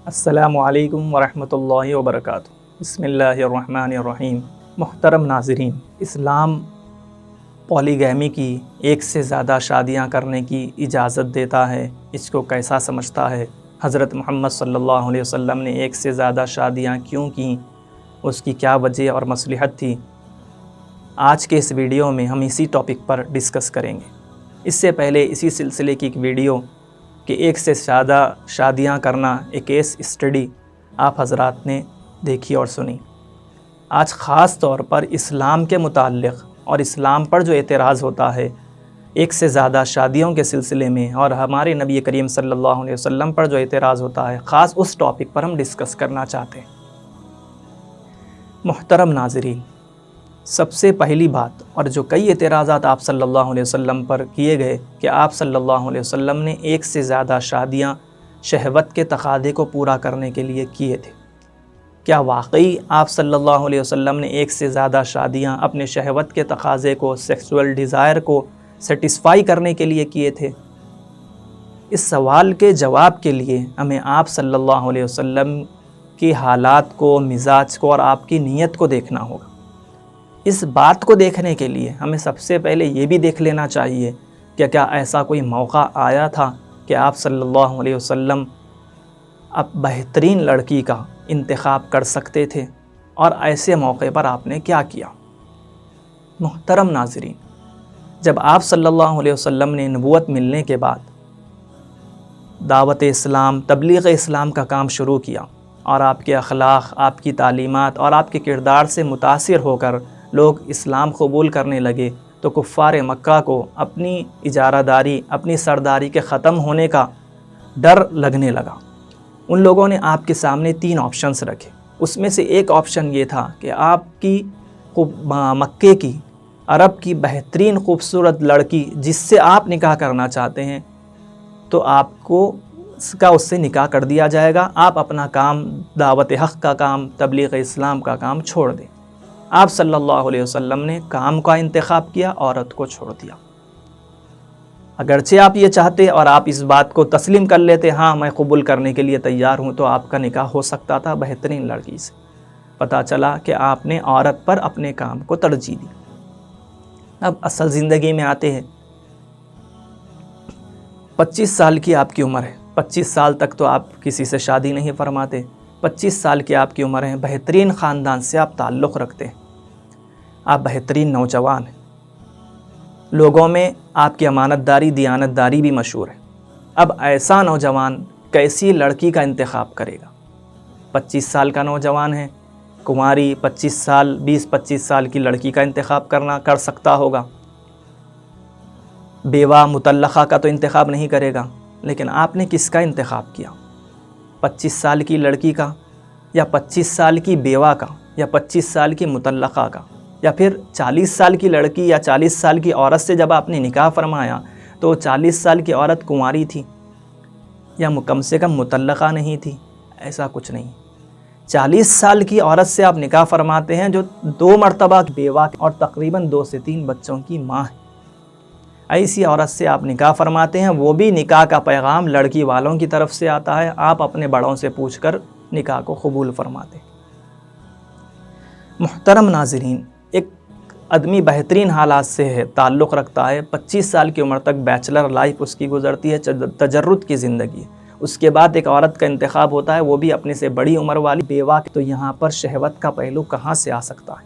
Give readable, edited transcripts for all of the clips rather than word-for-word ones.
السلام علیکم ورحمۃ اللہ وبرکاتہ۔ بسم اللہ الرحمن الرحیم۔ محترم ناظرین، اسلام پولیگیمی کی ایک سے زیادہ شادیاں کرنے کی اجازت دیتا ہے۔ اس کو کیسا سمجھتا ہے؟ حضرت محمد صلی اللہ علیہ وسلم نے ایک سے زیادہ شادیاں کیوں کیں؟ اس کی کیا وجہ اور مصلحت تھی؟ آج کے اس ویڈیو میں ہم اسی ٹاپک پر ڈسکس کریں گے۔ اس سے پہلے اسی سلسلے کی ایک ویڈیو کہ ایک سے زیادہ شادیاں کرنا ایک کیس اسٹڈی آپ حضرات نے دیکھی اور سنی۔ آج خاص طور پر اسلام کے متعلق اور اسلام پر جو اعتراض ہوتا ہے ایک سے زیادہ شادیوں کے سلسلے میں، اور ہمارے نبی کریم صلی اللہ علیہ وسلم پر جو اعتراض ہوتا ہے، خاص اس ٹاپک پر ہم ڈسکس کرنا چاہتے ہیں۔ محترم ناظرین، سب سے پہلی بات، اور جو کئی اعتراضات آپ صلی اللہ علیہ وسلم پر کیے گئے کہ آپ صلی اللہ علیہ وسلم نے ایک سے زیادہ شادیاں شہوت کے تقاضے کو پورا کرنے کے لیے کیے تھے۔ کیا واقعی آپ صلی اللہ علیہ وسلم نے ایک سے زیادہ شادیاں اپنے شہوت کے تقاضے کو، سیکسول ڈیزائر کو سیٹسفائی کرنے کے لیے کیے تھے؟ اس سوال کے جواب کے لیے ہمیں آپ صلی اللہ علیہ وسلم کی حالات کو، مزاج کو اور آپ کی نیت کو دیکھنا ہوگا۔ اس بات کو دیکھنے کے لیے ہمیں سب سے پہلے یہ بھی دیکھ لینا چاہیے کہ کیا ایسا کوئی موقع آیا تھا کہ آپ صلی اللہ علیہ وسلم اب بہترین لڑکی کا انتخاب کر سکتے تھے، اور ایسے موقع پر آپ نے کیا کیا؟ محترم ناظرین، جب آپ صلی اللہ علیہ وسلم نے نبوت ملنے کے بعد دعوت اسلام، تبلیغ اسلام کا کام شروع کیا، اور آپ کے اخلاق، آپ کی تعلیمات اور آپ کے کردار سے متاثر ہو کر لوگ اسلام قبول کرنے لگے، تو کفار مکہ کو اپنی اجارہ داری، اپنی سرداری کے ختم ہونے کا ڈر لگنے لگا۔ ان لوگوں نے آپ کے سامنے 3 آپشنز رکھے۔ اس میں سے ایک آپشن یہ تھا کہ آپ کی مکے کی، عرب کی بہترین خوبصورت لڑکی جس سے آپ نکاح کرنا چاہتے ہیں، تو آپ کو اس سے نکاح کر دیا جائے گا، آپ اپنا کام، دعوت حق کا کام، تبلیغ اسلام کا کام چھوڑ دیں۔ آپ صلی اللہ علیہ وسلم نے کام کا انتخاب کیا، عورت کو چھوڑ دیا۔ اگرچہ آپ یہ چاہتے اور آپ اس بات کو تسلیم کر لیتے، ہاں میں قبول کرنے کے لیے تیار ہوں، تو آپ کا نکاح ہو سکتا تھا بہترین لڑکی سے۔ پتہ چلا کہ آپ نے عورت پر اپنے کام کو ترجیح دی۔ اب اصل زندگی میں آتے ہیں۔ 25 سال کی آپ کی عمر ہے۔ 25 سال تک تو آپ کسی سے شادی نہیں فرماتے۔ 25 سال کی آپ کی عمر ہے، بہترین خاندان سے آپ تعلق رکھتے ہیں، آپ بہترین نوجوان ہیں، لوگوں میں آپ کی امانت داری، دیانت داری بھی مشہور ہے۔ اب ایسا نوجوان کیسی لڑکی کا انتخاب کرے گا؟ 25 سال کا نوجوان ہے، کنواری 20-25 سال کی لڑکی کا انتخاب کر سکتا ہوگا۔ بیوہ مطلقہ کا تو انتخاب نہیں کرے گا، لیکن آپ نے کس کا انتخاب کیا؟ 25 سال کی لڑکی کا، یا 25 سال کی بیوہ کا، یا 25 سال کی مطلقہ کا، یا پھر 40 سال کی لڑکی یا 40 سال کی عورت سے جب آپ نے نکاح فرمایا تو 40 سال کی عورت کنواری تھی یا کم سے کم مطلقہ نہیں تھی؟ ایسا کچھ نہیں۔ 40 سال کی عورت سے آپ نکاح فرماتے ہیں جو 2 مرتبہ بیوہ اور تقریباً 2 سے 3 بچوں کی ماں ہے۔ ایسی عورت سے آپ نکاح فرماتے ہیں، وہ بھی نکاح کا پیغام لڑکی والوں کی طرف سے آتا ہے، آپ اپنے بڑوں سے پوچھ کر نکاح کو قبول فرماتے ہیں۔ محترم ناظرین، ایک آدمی بہترین حالات سے ہے، تعلق رکھتا ہے، 25 سال کی عمر تک بیچلر لائف اس کی گزرتی ہے، تجرد کی زندگی ہے۔ اس کے بعد ایک عورت کا انتخاب ہوتا ہے، وہ بھی اپنے سے بڑی عمر والی بیوہ، تو یہاں پر شہوت کا پہلو کہاں سے آ سکتا ہے؟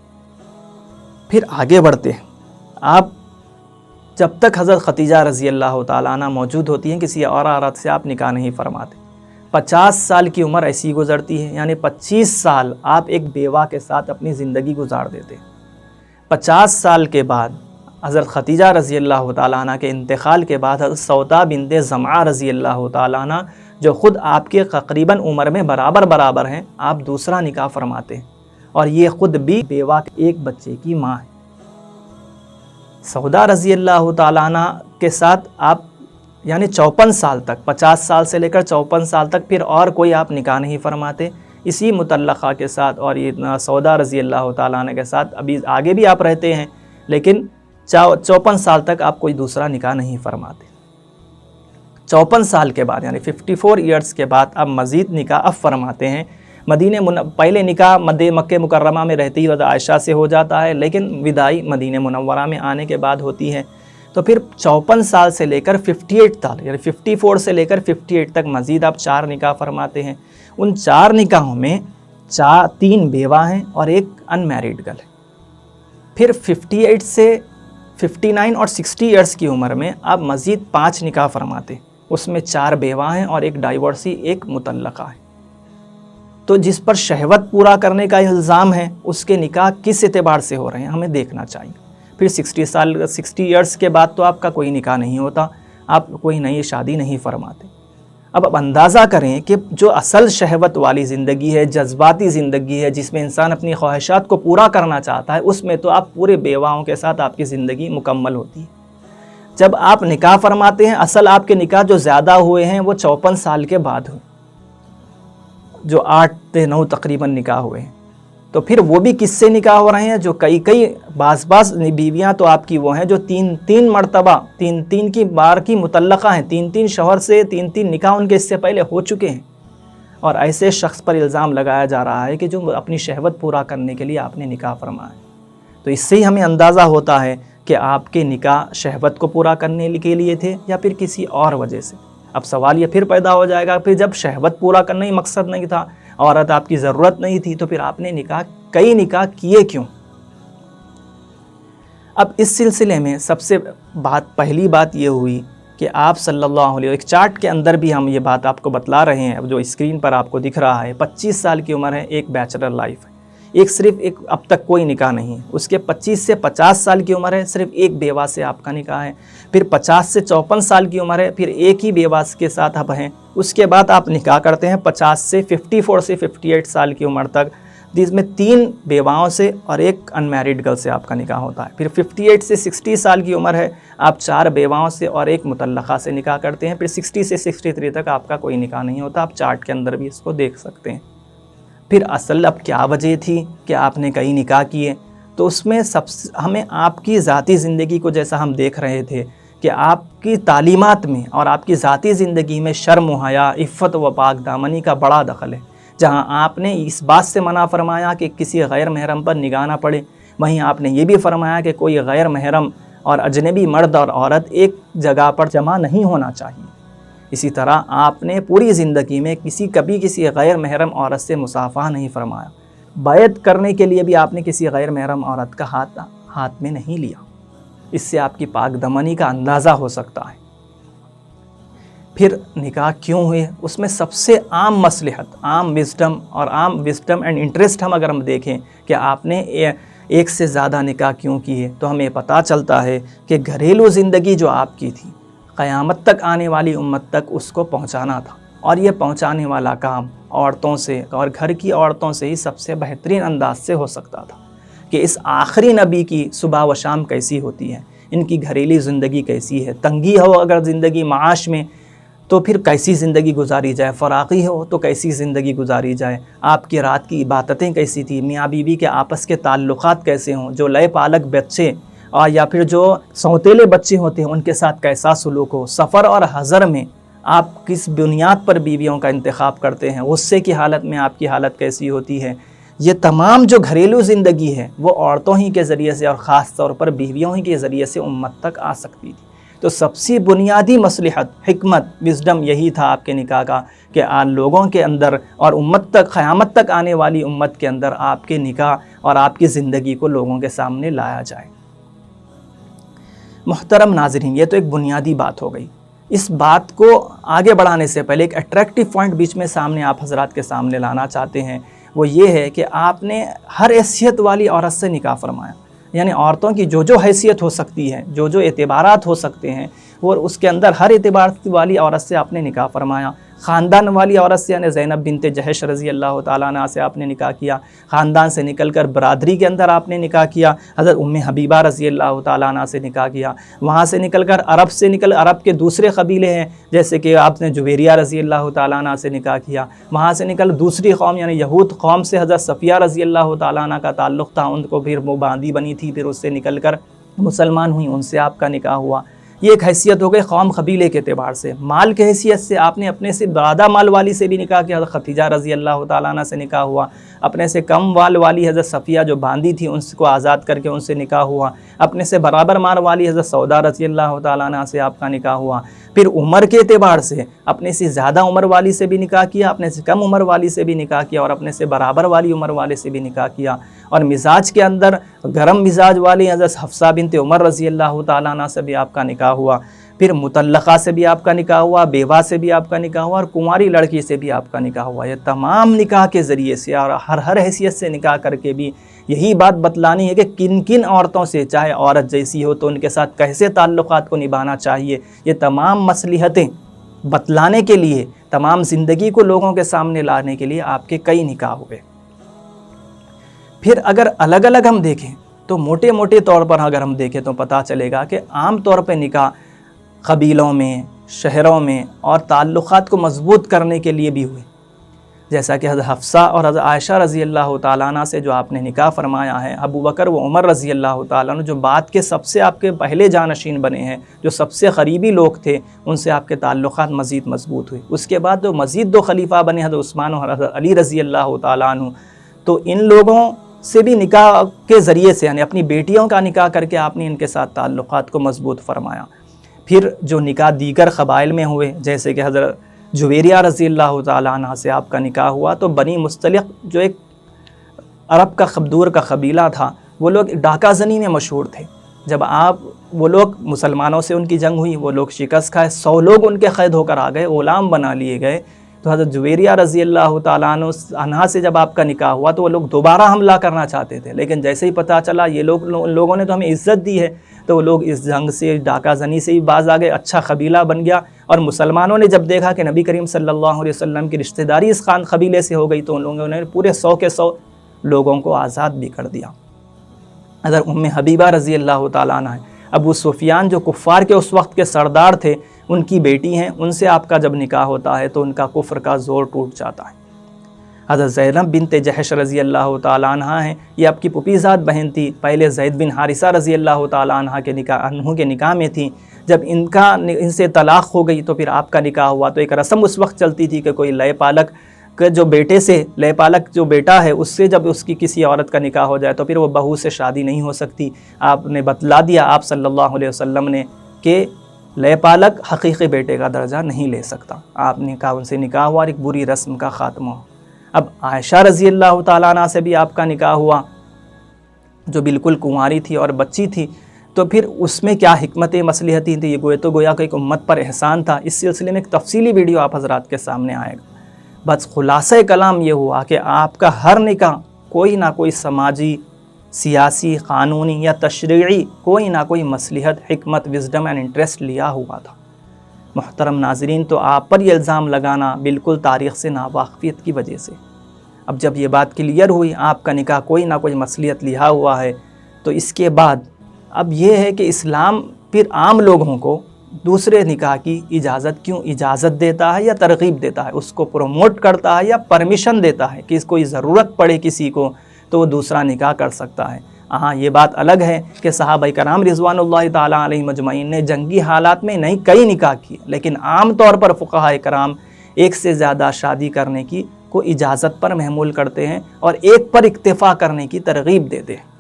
پھر آگے بڑھتے ہیں۔ آپ جب تک حضرت خدیجہ رضی اللہ تعالیٰ عنہ موجود ہوتی ہیں، کسی اور عورت سے آپ نکاح نہیں فرماتے۔ 50 سال کی عمر ایسی گزرتی ہے، یعنی 25 سال آپ ایک بیوہ کے ساتھ اپنی زندگی گزار دیتے ہیں۔ 50 سال کے بعد حضرت خدیجہ رضی اللہ تعالیٰ عنہ کے انتقال کے بعد حضرت سودا بنت زمعہ رضی اللہ تعالیٰ عنہ، جو خود آپ کے تقریباً عمر میں برابر ہیں، آپ دوسرا نکاح فرماتے ہیں، اور یہ خود بھی بیوہ کے ایک بچے کی ماں ہے۔ سودا رضی اللہ تعالیٰ عنہ کے ساتھ آپ یعنی 54 سال تک، 50 سال سے لے کر 54 سال تک پھر اور کوئی آپ نکاح نہیں فرماتے۔ اسی مطلقہ کے ساتھ اور یہ سودا رضی اللہ تعالیٰ عنہ کے ساتھ ابھی آگے بھی آپ رہتے ہیں، لیکن 54 سال تک آپ کوئی دوسرا نکاح نہیں فرماتے۔ 54 سال کے بعد یعنی 54 ایئرس کے بعد اب مزید نکاح اب فرماتے ہیں۔ پہلے نکاح مکہ مکرمہ میں رہتی ہی حضرت عائشہ سے ہو جاتا ہے، لیکن وداعی مدینہ منورہ میں آنے کے بعد ہوتی ہے۔ تو پھر 54 سال سے لے کر 58 سال یعنی 54 سے لے کر 58 تک مزید آپ 4 نکاح فرماتے ہیں۔ ان 4 نکاحوں میں 3 بیوہ ہیں اور ایک ان میریڈ گرل ہے۔ پھر 58 سے 59 اور 60 ایئرس کی عمر میں آپ مزید 5 نکاح فرماتے ہیں، اس میں 4 بیوہ ہیں اور ایک ڈائیورسی، ایک مطلقہ ہے۔ تو جس پر شہوت پورا کرنے کا الزام ہے اس کے نکاح کس اعتبار سے ہو رہے ہیں ہمیں دیکھنا چاہیے۔ پھر 60 ایئرس کے بعد تو آپ کا کوئی نکاح نہیں ہوتا، آپ کوئی نئی شادی نہیں فرماتے۔ اب آپ اندازہ کریں کہ جو اصل شہوت والی زندگی ہے، جذباتی زندگی ہے، جس میں انسان اپنی خواہشات کو پورا کرنا چاہتا ہے، اس میں تو آپ پورے بیواؤں کے ساتھ آپ کی زندگی مکمل ہوتی ہے۔ جب آپ نکاح فرماتے ہیں، اصل آپ کے نکاح جو زیادہ ہوئے ہیں وہ 54 سال کے بعد ہوئے، جو 8 سے 9 تقریباً نکاح ہوئے ہیں۔ تو پھر وہ بھی کس سے نکاح ہو رہے ہیں؟ جو کئی بعض بیویاں تو آپ کی وہ ہیں جو 3 مرتبہ 3 کی بار کی مطلقہ ہیں، 3 شوہر سے 3 نکاح ان کے اس سے پہلے ہو چکے ہیں، اور ایسے شخص پر الزام لگایا جا رہا ہے کہ جو اپنی شہوت پورا کرنے کے لیے آپ نے نکاح فرمایا۔ تو اس سے ہی ہمیں اندازہ ہوتا ہے کہ آپ کے نکاح شہوت کو پورا کرنے کے لیے تھے یا پھر کسی اور وجہ سے۔ اب سوال یہ پھر پیدا ہو جائے گا، پھر جب شہوت پورا کرنا ہی مقصد نہیں تھا، عورت آپ کی ضرورت نہیں تھی، تو پھر آپ نے کئی نکاح کیے کیوں؟ اب اس سلسلے میں سب سے پہلی بات یہ ہوئی کہ آپ صلی اللہ علیہ وسلم، ایک چارٹ کے اندر بھی ہم یہ بات آپ کو بتلا رہے ہیں، اب جو اسکرین پر آپ کو دکھ رہا ہے، 25 سال کی عمر ہے، ایک بیچلر لائف ہے، ایک اب تک کوئی نکاح نہیں ہے۔ اس کے 25 سے 50 سال کی عمر ہے، صرف ایک بیوہ سے آپ کا نکاح ہے۔ پھر 50 سے 54 سال کی عمر ہے، پھر ایک ہی بیوہ کے ساتھ اب ہیں۔ اس کے بعد آپ نکاح کرتے ہیں 54 سے 58 سال کی عمر تک، جس میں 3 بیواؤں سے اور ایک ان میریڈ گرل سے آپ کا نکاح ہوتا ہے۔ پھر 58 سے 60 سال کی عمر ہے، آپ 4 بیواؤں سے اور ایک مطلقہ سے نکاح کرتے ہیں۔ پھر 60 سے 63 تک آپ کا کوئی نکاح نہیں ہوتا، آپ چارٹ کے اندر بھی اس کو دیکھ سکتے ہیں۔ پھر اصل اب کیا وجہ تھی کہ آپ نے کئی نکاح کیے؟ تو اس میں ہمیں آپ کی ذاتی زندگی کو، جیسا ہم دیکھ رہے تھے کہ آپ کی تعلیمات میں اور آپ کی ذاتی زندگی میں شرم و حیا، عفت و پاک دامنی کا بڑا دخل ہے۔ جہاں آپ نے اس بات سے منع فرمایا کہ کسی غیر محرم پر نگاہ نہ پڑے، وہیں آپ نے یہ بھی فرمایا کہ کوئی غیر محرم اور اجنبی مرد اور عورت ایک جگہ پر جمع نہیں ہونا چاہیے۔ اسی طرح آپ نے پوری زندگی میں کبھی کسی غیر محرم عورت سے مصافحہ نہیں فرمایا۔ بیعت کرنے کے لیے بھی آپ نے کسی غیر محرم عورت کا ہاتھ میں نہیں لیا۔ اس سے آپ کی پاک دامنی کا اندازہ ہو سکتا ہے۔ پھر نکاح کیوں ہوئے؟ اس میں سب سے عام مصلحت، عام وزڈم اینڈ انٹرسٹ اگر ہم دیکھیں کہ آپ نے ایک سے زیادہ نکاح کیوں کیے، تو ہمیں پتہ چلتا ہے کہ گھریلو زندگی جو آپ کی تھی، قیامت تک آنے والی امت تک اس کو پہنچانا تھا، اور یہ پہنچانے والا کام عورتوں سے اور گھر کی عورتوں سے ہی سب سے بہترین انداز سے ہو سکتا تھا کہ اس آخری نبی کی صبح و شام کیسی ہوتی ہے، ان کی گھریلی زندگی کیسی ہے، تنگی ہو اگر زندگی معاش میں تو پھر کیسی زندگی گزاری جائے، فراقی ہو تو کیسی زندگی گزاری جائے، آپ کی رات کی عبادتیں کیسی تھی، میاں بیوی کے آپس کے تعلقات کیسے ہوں، جو لئے پالک بچے اور یا پھر جو سوتیلے بچے ہوتے ہیں ان کے ساتھ کیسا سلوک ہو، سفر اور حضر میں آپ کس بنیاد پر بیویوں کا انتخاب کرتے ہیں، غصے کی حالت میں آپ کی حالت کیسی ہوتی ہے، یہ تمام جو گھریلو زندگی ہے وہ عورتوں ہی کے ذریعے سے اور خاص طور پر بیویوں ہی کے ذریعے سے امت تک آ سکتی تھی۔ تو سب سے بنیادی مصلحت، حکمت، وزڈم یہی تھا آپ کے نکاح کا کہ لوگوں کے اندر اور امت تک، قیامت تک آنے والی امت کے اندر آپ کے نکاح اور آپ کی زندگی کو لوگوں کے سامنے لایا جائے۔ محترم ناظرین، یہ تو ایک بنیادی بات ہو گئی۔ اس بات کو آگے بڑھانے سے پہلے ایک اٹریکٹیو پوائنٹ بیچ میں سامنے آپ حضرات کے سامنے لانا چاہتے ہیں، وہ یہ ہے کہ آپ نے ہر حیثیت والی عورت سے نکاح فرمایا، یعنی عورتوں کی جو حیثیت ہو سکتی ہے، جو اعتبارات ہو سکتے ہیں، اور اس کے اندر ہر اعتبار والی عورت سے آپ نے نکاح فرمایا۔ خاندان والی عورت سے یعنی زینب بنت جحش رضی اللہ تعالیٰ عنہ سے آپ نے نکاح کیا، خاندان سے نکل کر برادری کے اندر آپ نے نکاح کیا، حضرت ام حبیبہ رضی اللہ تعالیٰ عنہ سے نکاح کیا، وہاں سے نکل کر عرب کے دوسرے قبیلے ہیں جیسے کہ آپ نے جویریہ رضی اللہ تعالیٰ عنہ سے نکاح کیا، وہاں سے نکل دوسری قوم یعنی یہود قوم سے حضرت صفیہ رضی اللہ تعالیٰ عنہ کا تعلق تھا، ان کو پھر وہ باندی بنی تھی، پھر اس سے نکل کر مسلمان ہوئی، ان سے آپ کا نکاح ہوا۔ یہ ایک حیثیت ہو گئی قوم قبیلے کے اعتبار سے۔ مال کے حیثیت سے آپ نے اپنے سے زیادہ مال والی سے بھی نکاح کیا، حضرت خدیجہ رضی اللہ تعالیٰ عنہ سے نکاح ہوا، اپنے سے کم مال والی حضرت صفیہ جو باندھی تھی ان کو آزاد کر کے ان سے نکاح ہوا، اپنے سے برابر مال والی حضرت سودا رضی اللہ تعالیٰ عنہ سے آپ کا نکاح ہوا۔ پھر عمر کے اعتبار سے اپنے سے زیادہ عمر والی سے بھی نکاح کیا، اپنے سے کم عمر والی سے بھی نکاح کیا، اور اپنے سے برابر والی عمر والے سے بھی نکاح کیا۔ اور مزاج کے اندر گرم مزاج والی حضرت حفصہ بنت عمر رضی اللہ تعالیٰ عنہ سے بھی آپ کا نکاح ہوا۔ پھر مطلقہ سے بھی آپ کا نکاح ہوا، بیوہ سے بھی آپ کا نکاح ہوا، اور کنواری لڑکی سے بھی آپ کا نکاح ہوا۔ یہ تمام نکاح کے ذریعے سے اور ہر حیثیت سے نکاح کر کے بھی یہی بات بتلانی ہے کہ کن کن عورتوں سے، چاہے عورت جیسی ہو تو ان کے ساتھ کیسے تعلقات کو نبھانا چاہیے، یہ تمام مصلحتیں بتلانے کے لیے، تمام زندگی کو لوگوں کے سامنے لانے کے لیے آپ کے کئی نکاح ہوئے۔ پھر اگر الگ الگ ہم دیکھیں تو موٹے موٹے طور پر اگر ہم دیکھیں تو پتہ چلے گا کہ عام طور پہ نکاح قبیلوں میں، شہروں میں اور تعلقات کو مضبوط کرنے کے لیے بھی ہوئے، جیسا کہ حضرت حفصہ اور حضرت عائشہ رضی اللہ تعالیٰ عنہ سے جو آپ نے نکاح فرمایا ہے، ابو بکر و عمر رضی اللہ تعالیٰ عنہ جو بعد کے سب سے آپ کے پہلے جانشین بنے ہیں، جو سب سے قریبی لوگ تھے، ان سے آپ کے تعلقات مزید مضبوط ہوئے۔ اس کے بعد جو مزید دو خلیفہ بنے حضرت عثمان اور حضرت علی رضی اللہ تعالیٰ عنہ، تو ان لوگوں سے بھی نکاح کے ذریعے سے، یعنی اپنی بیٹیوں کا نکاح کر کے آپ نے ان کے ساتھ تعلقات کو مضبوط فرمایا۔ پھر جو نکاح دیگر قبائل میں ہوئے، جیسے کہ حضرت جویریہ رضی اللہ تعالیٰ عنہ سے آپ کا نکاح ہوا، تو بنی مستلق جو ایک عرب کا دور کا قبیلہ تھا، وہ لوگ ڈاکہ زنی میں مشہور تھے۔ جب وہ لوگ مسلمانوں سے ان کی جنگ ہوئی، وہ لوگ شکست کھائے، 100 لوگ ان کے قید ہو کر آ گئے، غلام بنا لیے گئے۔ تو حضرت جویریہ رضی اللہ تعالیٰ عنہ سے جب آپ کا نکاح ہوا تو وہ لوگ دوبارہ حملہ کرنا چاہتے تھے، لیکن جیسے ہی پتہ چلا یہ لوگوں نے تو ہمیں عزت دی ہے، تو وہ لوگ اس جنگ سے، ڈاکہ زنی سے بھی باز آ گئے، اچھا قبیلہ بن گیا۔ اور مسلمانوں نے جب دیکھا کہ نبی کریم صلی اللہ علیہ وسلم کی رشتہ داری اس خان قبیلے سے ہو گئی، تو ان لوگوں نے پورے 100 کے 100 لوگوں کو آزاد بھی کر دیا۔ حضرت ام حبیبہ رضی اللہ تعالیٰ عنہ، ابو سفیان جو کفار کے اس وقت کے سردار تھے، ان کی بیٹی ہیں، ان سے آپ کا جب نکاح ہوتا ہے تو ان کا کفر کا زور ٹوٹ جاتا ہے۔ حضرت زینب بنت جحش رضی اللہ تعالیٰ عنہ ہیں، یہ آپ کی پھوپھی زاد بہن تھی، پہلے زید بن حارثہ رضی اللہ تعالیٰ عنہ کے نکاح میں تھی۔ جب ان سے طلاق ہو گئی تو پھر آپ کا نکاح ہوا، تو ایک رسم اس وقت چلتی تھی کہ کوئی لے پالک کے جو بیٹے سے، لے پالک جو بیٹا ہے اس سے جب اس کی کسی عورت کا نکاح ہو جائے تو پھر وہ بہو سے شادی نہیں ہو سکتی۔ آپ نے بتلا دیا، آپ صلی اللہ علیہ وسلم نے، کہ لے پالک حقیقی بیٹے کا درجہ نہیں لے سکتا۔ آپ نے کہا ان سے نکاح ہوا اور ایک بری رسم کا خاتمہ ہوا۔ اب عائشہ رضی اللہ تعالیٰ عنہ سے بھی آپ کا نکاح ہوا، جو بالکل کنواری تھی اور بچی تھی، تو پھر اس میں کیا حکمت مصلحتی تھی، یہ گویا کہ ایک امت پر احسان تھا۔ اس سلسلے میں ایک تفصیلی ویڈیو آپ حضرات کے سامنے آئے گا۔ بس خلاصہ کلام یہ ہوا کہ آپ کا ہر نکاح کوئی نہ کوئی سماجی، سیاسی، قانونی یا تشریعی کوئی نہ کوئی مصلحت، حکمت، وزڈم اینڈ انٹرسٹ لیا ہوا تھا۔ محترم ناظرین، تو آپ پر یہ الزام لگانا بالکل تاریخ سے ناواقفیت کی وجہ سے۔ اب جب یہ بات کلیئر ہوئی آپ کا نکاح کوئی نہ کوئی مصلحت لیا ہوا ہے، تو اس کے بعد اب یہ ہے کہ اسلام پھر عام لوگوں کو دوسرے نکاح کی اجازت کیوں اجازت دیتا ہے یا ترغیب دیتا ہے، اس کو پروموٹ کرتا ہے یا پرمیشن دیتا ہے کہ اس کوئی ضرورت پڑے کسی کو تو وہ دوسرا نکاح کر سکتا ہے۔ ہاں یہ بات الگ ہے کہ صحابہ کرام رضوان اللہ تعالیٰ علیہ مجمعین نے جنگی حالات میں نہیں کئی نکاح کیے، لیکن عام طور پر فقہاء کرام ایک سے زیادہ شادی کرنے کی کو اجازت پر محمول کرتے ہیں اور ایک پر اکتفا کرنے کی ترغیب دیتے ہیں۔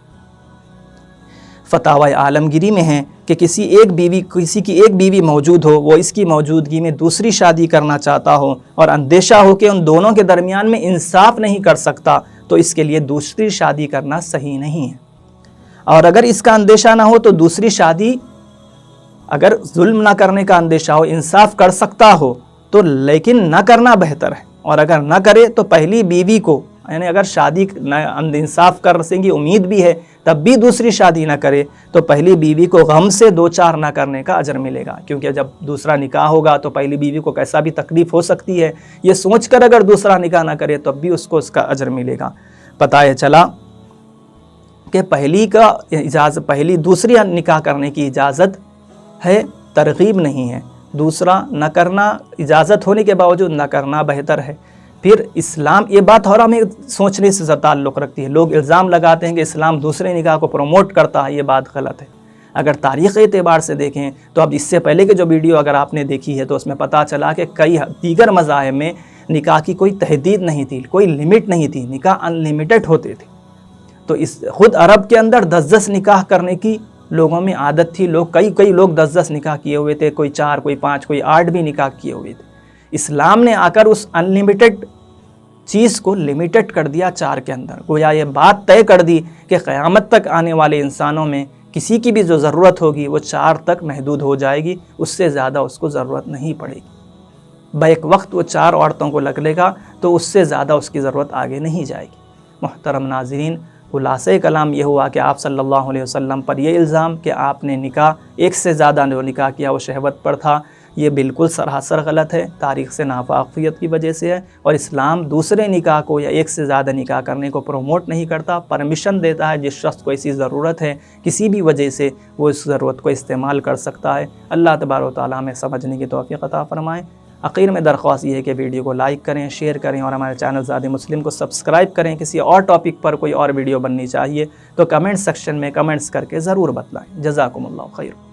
فتاوی عالمگیری میں ہے کہ کسی کی ایک بیوی موجود ہو، وہ اس کی موجودگی میں دوسری شادی کرنا چاہتا ہو اور اندیشہ ہو کہ ان دونوں کے درمیان میں انصاف نہیں کر سکتا، تو اس کے لیے دوسری شادی کرنا صحیح نہیں ہے۔ اور اگر اس کا اندیشہ نہ ہو تو دوسری شادی، اگر ظلم نہ کرنے کا اندیشہ ہو، انصاف کر سکتا ہو تو لیکن نہ کرنا بہتر ہے، اور اگر نہ کرے تو پہلی بیوی کو، یعنی اگر شادی انصاف کرنے کی امید بھی ہے تب بھی دوسری شادی نہ کرے تو پہلی بیوی کو غم سے دو چار نہ کرنے کا اجر ملے گا، کیونکہ جب دوسرا نکاح ہوگا تو پہلی بیوی کو کیسا بھی تکلیف ہو سکتی ہے، یہ سوچ کر اگر دوسرا نکاح نہ کرے تب بھی اس کو اس کا اجر ملے گا۔ پتہ یہ چلا کہ دوسری نکاح کرنے کی اجازت ہے، ترغیب نہیں ہے، دوسرا نہ کرنا اجازت ہونے کے باوجود نہ کرنا بہتر ہے۔ پھر اسلام، یہ بات اور ہمیں سوچنے سے تعلق رکھتی ہے، لوگ الزام لگاتے ہیں کہ اسلام دوسرے نکاح کو پروموٹ کرتا ہے، یہ بات غلط ہے۔ اگر تاریخ اعتبار سے دیکھیں تو اب اس سے پہلے کے جو ویڈیو اگر آپ نے دیکھی ہے تو اس میں پتہ چلا کہ کئی دیگر مذاہب میں نکاح کی کوئی تحدید نہیں تھی، کوئی لمٹ نہیں تھی، نکاح ان لمیٹڈ ہوتے تھے۔ تو اس خود عرب کے اندر 10 نکاح کرنے کی لوگوں میں عادت تھی، کئی لوگ 10 نکاح کیے ہوئے تھے، کوئی 4 کوئی 5 کوئی 8 بھی نکاح کیے ہوئے تھے۔ اسلام نے آ کر اس ان لمیٹڈ چیز کو لمیٹڈ کر دیا 4 کے اندر، گویا یہ بات طے کر دی کہ قیامت تک آنے والے انسانوں میں کسی کی بھی جو ضرورت ہوگی وہ 4 تک محدود ہو جائے گی، اس سے زیادہ اس کو ضرورت نہیں پڑے گی۔ بیک وقت وہ 4 عورتوں کو لگ لے گا تو اس سے زیادہ اس کی ضرورت آگے نہیں جائے گی۔ محترم ناظرین، خلاصہ کلام یہ ہوا کہ آپ صلی اللہ علیہ وسلم پر یہ الزام کہ آپ نے نکاح ایک سے زیادہ جو نکاح کیا وہ شہوت پر تھا، یہ بالکل سراسر غلط ہے، تاریخ سے ناواقفیت کی وجہ سے ہے، اور اسلام دوسرے نکاح کو یا ایک سے زیادہ نکاح کرنے کو پروموٹ نہیں کرتا، پرمیشن دیتا ہے۔ جس شخص کو ایسی ضرورت ہے کسی بھی وجہ سے وہ اس ضرورت کو استعمال کر سکتا ہے۔ اللہ تبارک و تعالیٰ ہمیں سمجھنے کی توفیق عطا فرمائے۔ آخر میں درخواست یہ ہے کہ ویڈیو کو لائک کریں، شیئر کریں اور ہمارے چینل زاد مسلم کو سبسکرائب کریں۔ کسی اور ٹاپک پر کوئی اور ویڈیو بننی چاہیے تو کمنٹ سیکشن میں کمنٹس کر کے ضرور بتلائیں۔ جزاکم اللہ خیر۔